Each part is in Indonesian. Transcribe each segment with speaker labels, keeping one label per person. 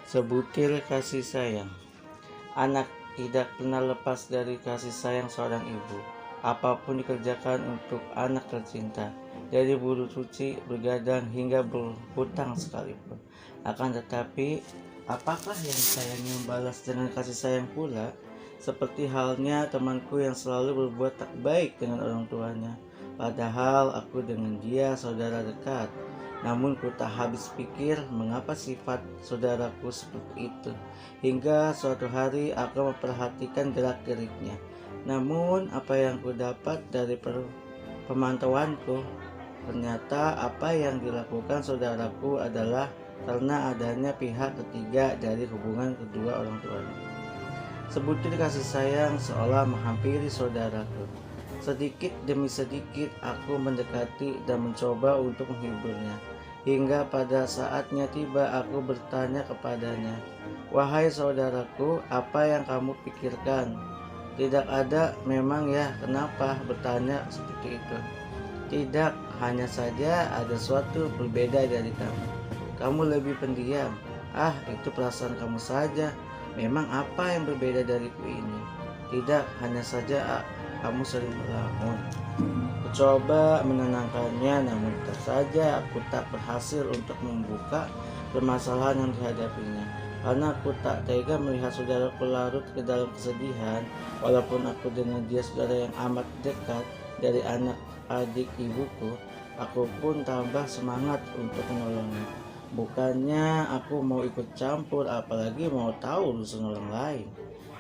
Speaker 1: Sebutir kasih sayang. Anak tidak pernah lepas dari kasih sayang seorang ibu. Apapun dikerjakan untuk anak tercinta, dari buru cuci, bergadang, hingga berhutang sekalipun. Akan tetapi, apakah yang sayangnya membalas dengan kasih sayang pula? Seperti halnya temanku yang selalu berbuat tak baik dengan orang tuanya. Padahal aku dengan dia saudara dekat. Namun ku tak habis pikir mengapa sifat saudaraku seperti itu. Hingga suatu hari aku memperhatikan gerak-geriknya. Namun apa yang ku dapat dari pemantauanku, ternyata apa yang dilakukan saudaraku adalah karena adanya pihak ketiga dari hubungan kedua orang tuanya. Sebutir kasih sayang seolah menghampiri saudaraku. Sedikit demi sedikit aku mendekati dan mencoba untuk menghiburnya. Hingga pada saatnya tiba aku bertanya kepadanya, "Wahai saudaraku, apa yang kamu pikirkan?" "Tidak ada, memang ya." "Kenapa?" bertanya seperti itu. "Tidak, hanya saja ada sesuatu berbeda dari kamu. Kamu lebih pendiam." "Ah, itu perasaan kamu saja. Memang apa yang berbeda dariku ini?" "Tidak, hanya saja kamu sering melamun." Coba menenangkannya, namun tetap saja aku tak berhasil untuk membuka permasalahan yang dihadapinya. Karena aku tak tega melihat saudaraku larut ke dalam kesedihan, walaupun aku dengan dia saudara yang amat dekat dari anak adik ibuku, aku pun tambah semangat untuk menolongnya. Bukannya aku mau ikut campur, apalagi mau tahu urusan orang lain.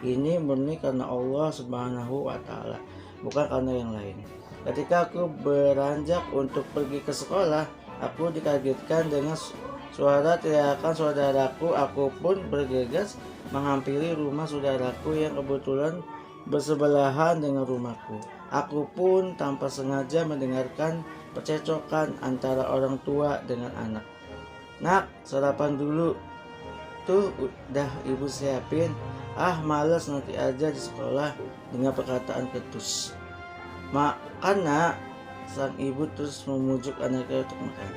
Speaker 1: Ini murni karena Allah Subhanahu wa Ta'ala, bukan karena yang lain. Ketika aku beranjak untuk pergi ke sekolah, aku dikagetkan dengan suara teriakan saudaraku. Aku pun bergegas menghampiri rumah saudaraku yang kebetulan bersebelahan dengan rumahku. Aku pun tanpa sengaja mendengarkan percekcokan antara orang tua dengan anak. "Nak, sarapan dulu. Tuh udah ibu siapin." "Ah, males, nanti aja di sekolah," dengan perkataan ketus. "Makan nak." Sang ibu terus memujuk anaknya untuk makan.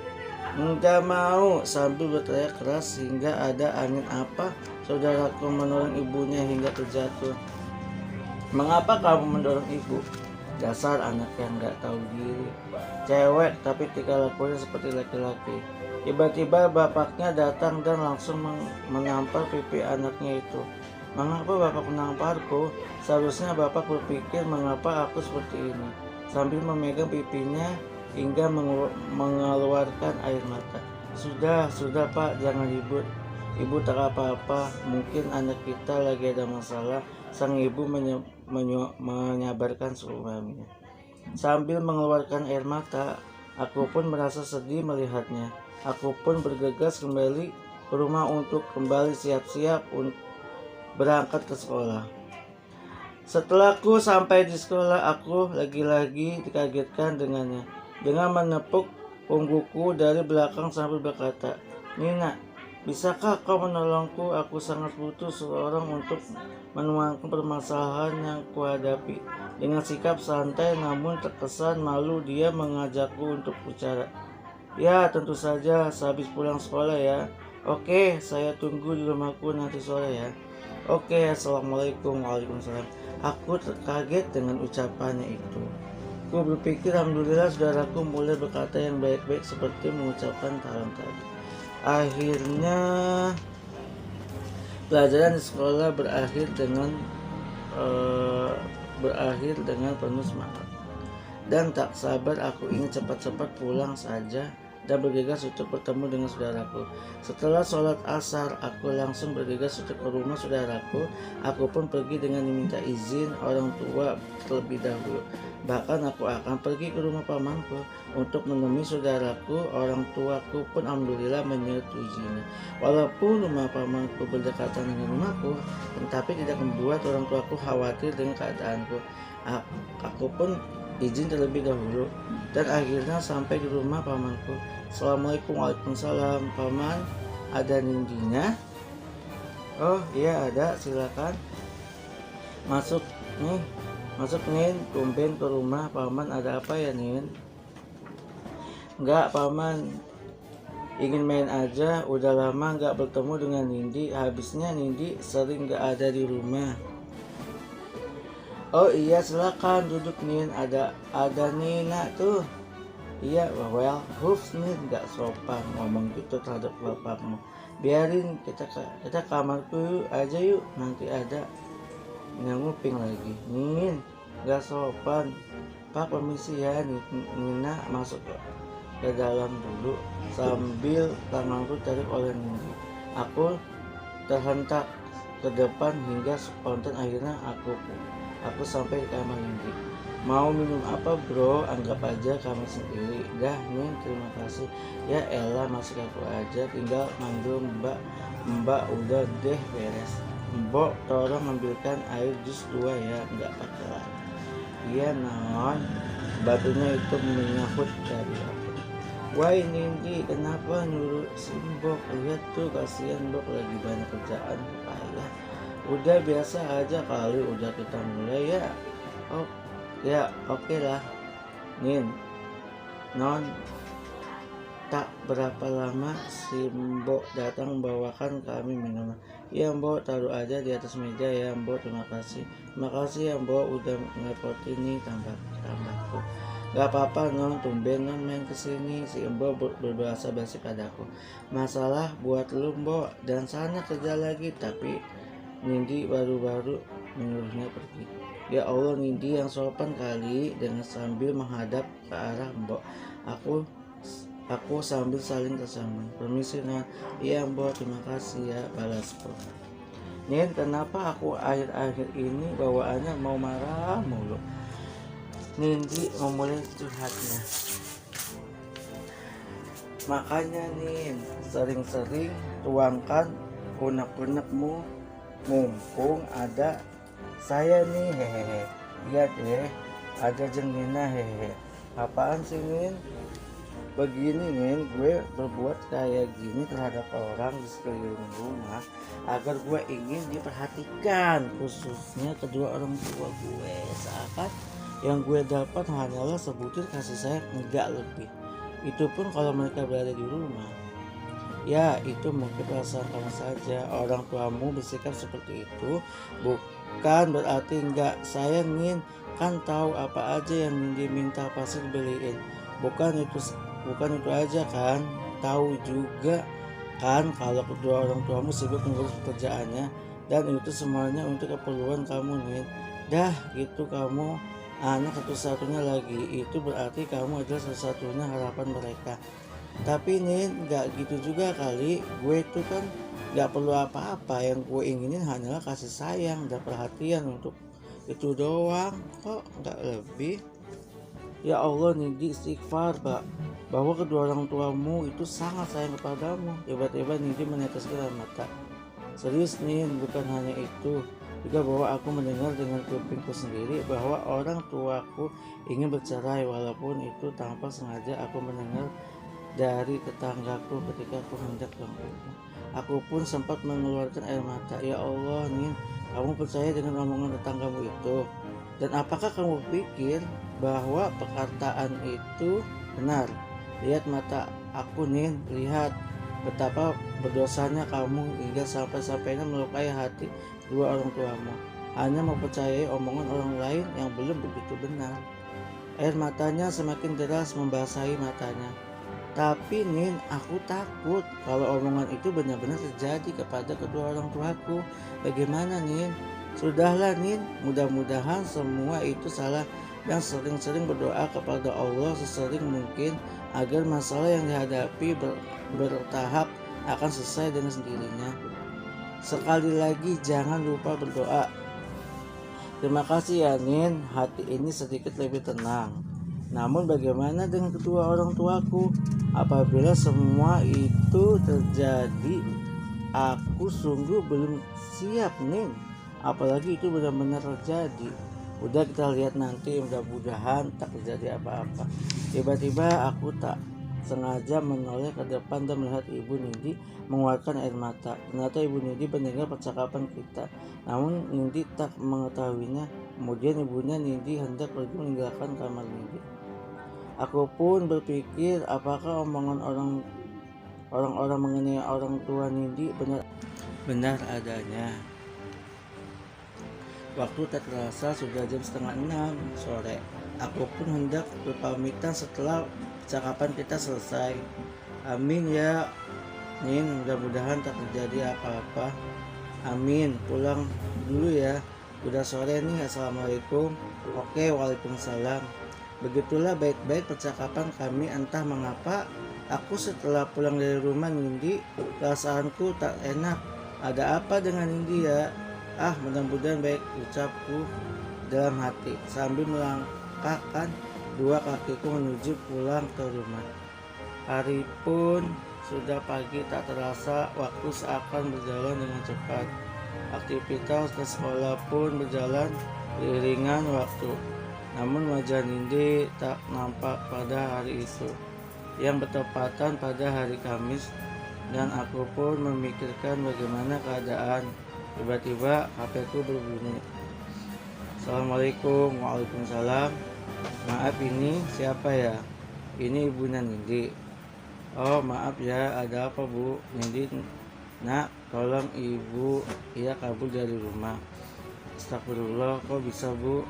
Speaker 1: "Enggak mau," sambil berteriak keras hingga ada angin apa. Saudaraku mendorong ibunya hingga terjatuh. "Mengapa kamu mendorong ibu?" "Dasar anak yang gak tahu diri. Cewek tapi tingkah lakunya seperti laki-laki." Tiba-tiba bapaknya datang dan langsung menampar pipi anaknya itu. "Mengapa bapak menamparku? Seharusnya bapak berpikir mengapa aku seperti ini." Sambil memegang pipinya hingga mengeluarkan air mata. Sudah pak, jangan ribut. Ibu tak apa-apa, mungkin anak kita lagi ada masalah." Sang ibu menyabarkan suaminya. Sambil mengeluarkan air mata, aku pun merasa sedih melihatnya. Aku pun bergegas kembali ke rumah untuk kembali siap-siap untuk berangkat ke sekolah. Setelah aku sampai di sekolah, aku lagi-lagi dikagetkan dengannya. Dengan menepuk punggungku dari belakang sambil berkata, "Nina, bisakah kau menolongku? Aku sangat butuh seorang untuk menuangkan permasalahan yang kuhadapi." Dengan sikap santai namun terkesan malu, dia mengajakku untuk bicara. "Ya, tentu saja, sehabis pulang sekolah ya." "Oke, saya tunggu di rumahku nanti sore ya." "Oke, assalamualaikum." "Waalaikumsalam." Aku terkaget dengan ucapannya itu. Ku berpikir alhamdulillah saudaraku mulai berkata yang baik-baik seperti mengucapkan salam tadi. Akhirnya pelajaran di sekolah berakhir dengan penuh semangat. Dan tak sabar aku ingin cepat-cepat pulang saja dan bergegas untuk bertemu dengan saudaraku. Setelah sholat asar, aku langsung bergegas untuk ke rumah saudaraku. Aku pun pergi dengan diminta izin orang tua terlebih dahulu. Bahkan aku akan pergi ke rumah pamanku untuk menemui saudaraku. Orang tuaku pun alhamdulillah menyetujuinya. Walaupun rumah pamanku berdekatan dengan rumahku, tetapi tidak membuat orang tuaku khawatir dengan keadaanku. Aku pun izin terlebih dahulu dan akhirnya sampai di rumah pamanku. "Assalamualaikum." "Waalaikumsalam." "Paman, ada nindinya?" "Oh iya ada, silakan masuk nih." "Masuk Nin, tumben ke rumah paman, ada apa ya Nin?" "Enggak paman, ingin main aja. Udah lama gak bertemu dengan Nindi. Habisnya Nindi sering gak ada di rumah. Oh iya, silakan duduk Nin. Ada Nina tuh. Iya, well, Hoops nih gak sopan ngomong gitu terhadap bapakmu. Biarin kita kamarku aja yuk, nanti ada nguping lagi. Nin, gak sopan. Pak permisi ya, Nina masuk ke dalam dulu sambil tanganku tarik oleh Nindi. Aku terhentak ke depan hingga spontan akhirnya aku sampai di kamar Nindi. Mau minum apa bro? Anggap aja kamu sendiri. Dah Nin, terima kasih. Ya elah, masuk aku aja, tinggal manggil mbak udah deh beres. Mbok tolong ambilkan air jus 2 ya, enggak pakai lagi. Iya non, batunya itu menyahut dari aku. Wah Nindi, kenapa nyuruh si Mbok? Lihat tuh, kasihan Mbok lagi banyak kerjaan payah. Udah biasa aja kali, udah kita mulai ya. Oh ya oke lah Nin. Non, tak berapa lama si Mbok datang membawakan kami minuman. Ya Mbok, taruh aja di atas meja ya Mbok, terima kasih. Terima kasih ya Mbok udah ngerepotin nih tambahku. Gak apa-apa non, tumben non main kesini. Si Mbok berbahasa basi padaku. Masalah buat lu Mbok, dan sana kerja lagi. Tapi Nindi baru-baru menyuruhnya pergi. Ya Allah Nindi yang sopan kali, dengan sambil menghadap ke arah Mbok. Aku sambil saling tersaman. Permisi non. Iya Mbok, terima kasih ya, balasku. Nin, kenapa aku akhir-akhir ini bawaannya mau marah mulu? Nindi memulai curhatnya. Makanya Nin, sering-sering tuangkan unek-unekmu, mumpung ada saya nih, hehehe. Lihat deh, ada Jeng Nina, hehehe. Apaan sih Nin? Begini Nin, gue berbuat kayak gini terhadap orang di sekeliling rumah agar gue ingin diperhatikan, khususnya kedua orang tua gue. Seakan yang gue dapat hanyalah sebutir kasih sayang, enggak lebih. Itu pun kalau mereka berada di rumah. Ya, itu mungkin perasaan kamu saja. Orang tuamu bersikap seperti itu bukan berarti enggak sayangin. Kan tahu apa aja yang Nindi minta pasti dibeliin. Bukan itu aja kan. Tahu juga kan kalau kedua orang tuamu sibuk mengurus pekerjaannya, dan itu semuanya untuk keperluan kamu Nin. Dah gitu, kamu anak satu-satunya lagi. Itu berarti kamu adalah satu-satunya harapan mereka. Tapi Nin, gak gitu juga kali. Gue tuh kan gak perlu apa-apa. Yang gue inginin hanyalah kasih sayang dan perhatian, untuk itu doang kok, gak lebih. Ya Allah Nindi, istighfar bahwa kedua orang tuamu itu sangat sayang kepadamu. Tiba-tiba Nindi meneteskan air mata. Serius Nin, bukan hanya itu, juga bahwa aku mendengar dengan kupingku sendiri bahwa orang tuaku ingin bercerai. Walaupun itu tanpa sengaja aku mendengar dari tetanggaku ketika aku hendak bangun. Aku pun sempat mengeluarkan air mata. Ya Allah Nin, kamu percaya dengan omongan tetanggamu itu? Dan apakah kamu pikir bahwa perkataan itu benar? Lihat mata aku Nin, lihat betapa berdosanya kamu hingga sampai-sampainya melukai hati dua orang tuamu, hanya mempercayai omongan orang lain yang belum begitu benar. Air matanya semakin deras membasahi matanya. Tapi Nin, aku takut kalau omongan itu benar-benar terjadi kepada kedua orang tuaku. Bagaimana Nin? Sudahlah Nin, mudah-mudahan semua itu salah, dan sering-sering berdoa kepada Allah sesering mungkin agar masalah yang dihadapi bertahap akan selesai dengan sendirinya. Sekali lagi jangan lupa berdoa. Terima kasih ya Nin, hati ini sedikit lebih tenang. Namun bagaimana dengan kedua orang tuaku? Apabila semua itu terjadi, aku sungguh belum siap Nin. Apalagi itu benar-benar terjadi. Udah kita lihat nanti, mudah-mudahan tak terjadi apa-apa. Tiba-tiba aku tak sengaja menoleh ke depan dan melihat Ibu Nindi mengeluarkan air mata. Ternyata Ibu Nindi mendengar percakapan kita, namun Nindi tak mengetahuinya. Kemudian ibunya Nindi hendak pergi meninggalkan kamar Nindi. Aku pun berpikir, apakah omongan orang orang-orang mengenai orang tua Nindi benar adanya. Waktu tak terasa sudah jam 5:30 sore. Aku pun hendak berpamitan setelah percakapan kita selesai. Amin ya Nin, mudah-mudahan tak terjadi apa-apa. Amin, pulang dulu ya. Udah sore nih, assalamualaikum. Oke, waalaikumsalam. Begitulah baik-baik percakapan kami. Entah mengapa aku setelah pulang dari rumah Nindi, perasaanku tak enak. Ada apa dengan Nindi ya? Mudah-mudahan baik, ucapku dalam hati sambil melangkahkan dua kakiku menuju pulang ke rumah. Hari pun sudah pagi, tak terasa waktu seakan berjalan dengan cepat. Aktivitas ke sekolah pun berjalan beriringan waktu. Namun wajah Nindi tak nampak pada hari itu, yang bertepatan pada hari Kamis, dan aku pun memikirkan bagaimana keadaan. Tiba-tiba HP-ku berbunyi. Assalamualaikum. Waalaikumsalam. Maaf, ini siapa ya? Ini ibunya Nindi. Oh maaf ya, ada apa bu? Nindi, nak tolong ibu, ia kabur dari rumah. Astagfirullah, kok bisa bu?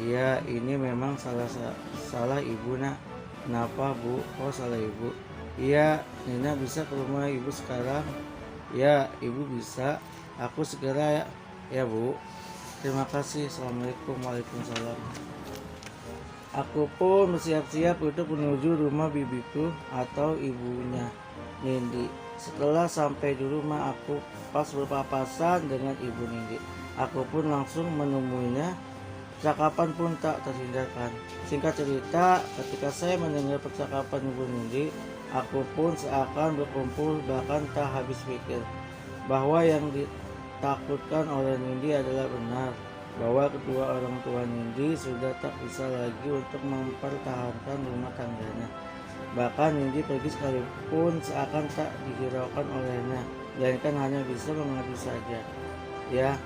Speaker 1: Iya, ini memang salah ibu nak. Kenapa bu? Kok salah ibu? Iya, Nina bisa ke rumah ibu sekarang? Ya, ibu bisa. Aku segera ya bu. Terima kasih. Assalamualaikum. Waalaikumsalam. Aku pun bersiap-siap untuk menuju rumah bibiku atau ibunya Nindi. Setelah sampai di rumah, aku pas berpapasan dengan ibu Nindi. Aku pun langsung menemuinya. Percakapan pun tak terhindarkan. Singkat cerita, ketika saya mendengar percakapan ibu Nindi, aku pun seakan berkumpul, bahkan tak habis pikir bahwa yang ditakutkan oleh Nindi adalah benar, bahwa kedua orang tua Nindi sudah tak bisa lagi untuk mempertahankan rumah tangganya. Bahkan Nindi pergi sekalipun seakan tak dihiraukan olehnya, melainkan hanya bisa mengadu saja. Ya,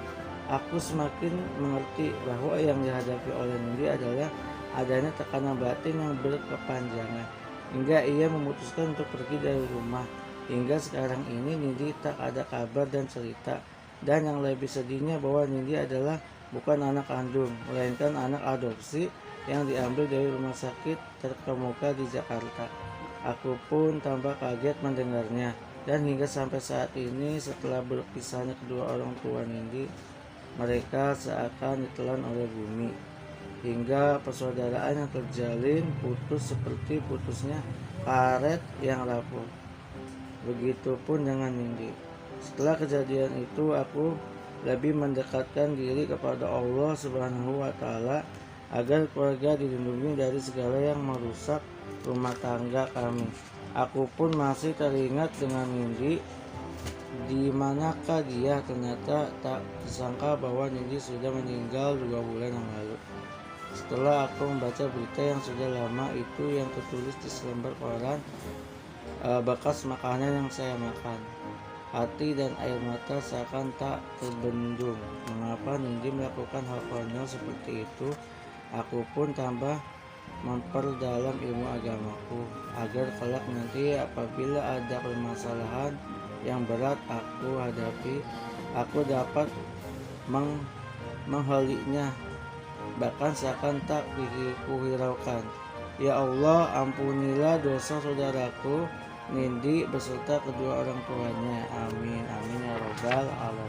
Speaker 1: aku semakin mengerti bahwa yang dihadapi oleh Nindi adalah adanya tekanan batin yang berkepanjangan, hingga ia memutuskan untuk pergi dari rumah. Hingga sekarang ini Nindi tak ada kabar dan cerita. Dan yang lebih sedihnya bahwa Nindi adalah bukan anak kandung, melainkan anak adopsi yang diambil dari rumah sakit terkemuka di Jakarta. Aku pun tambah kaget mendengarnya. Dan hingga sampai saat ini, setelah berpisahnya kedua orang tua Nindi, mereka seakan ditelan oleh bumi, hingga persaudaraan yang terjalin putus seperti putusnya karet yang rapuh. Begitupun dengan Nindi. Setelah kejadian itu, aku lebih mendekatkan diri kepada Allah Subhanahu wa Ta'ala agar keluarga dilindungi dari segala yang merusak rumah tangga kami. Aku pun masih teringat dengan Nindi. Di manakah dia? Ternyata tak disangka bahwa Nindi sudah meninggal 2 bulan yang lalu. Setelah aku membaca berita yang sudah lama itu yang tertulis di selembar koran bekas makanan yang saya makan, hati dan air mata seakan tak terbendung. Mengapa Nindi melakukan hal konyol seperti itu? Aku pun tambah memperdalam ilmu agamaku, agar kelak nanti apabila ada permasalahan yang berat aku hadapi, aku dapat menghalinya, bahkan seakan tak kuhiraukan. Ya Allah, ampunilah dosa saudaraku Nindi beserta kedua orang tuanya. Amin, amin ya robbal alamin.